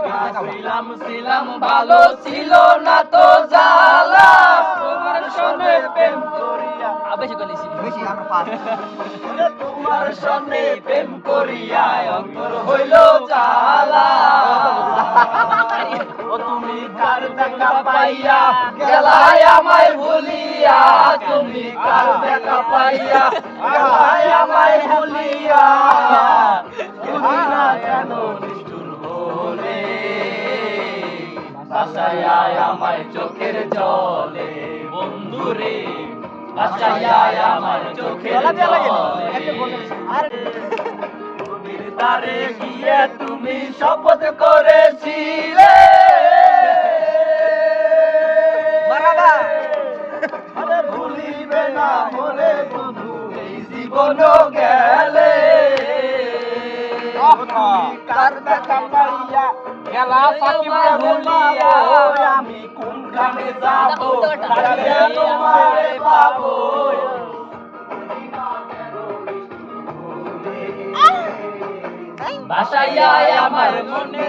ছিলাম ভালো ছিল না তো জ্বালা তোমার সনে প্রেম করিয়া বেশি করেছি বেশি আমরা পাস তোমার সনে প্রেম করিয়া অন্তর হইল জ্বালা ও তুমি কার দেখা পাইয়া গেলাই আমায় ভুলিয়া তুমি কার দেখা পাইয়া গেলাই আমায় ভুলিয়া তুমি না কেন নিষ্ঠুর হলে বাসায় আয় আমায় চোখের জলে বন্ধুরে বাসায় আয় আমার চোখের জলে নদীর ধারে গিয়ে তুমি শপথ করেছিলে ভুলিবে না মনে বন্ধু এই জীবন গেলে কার দেখা পাইয়া গেলা সাকিব ভুলিয়া আমি কোনখানে যাব কাছে তোমারে পাবো বাসায় আয় আমার মনে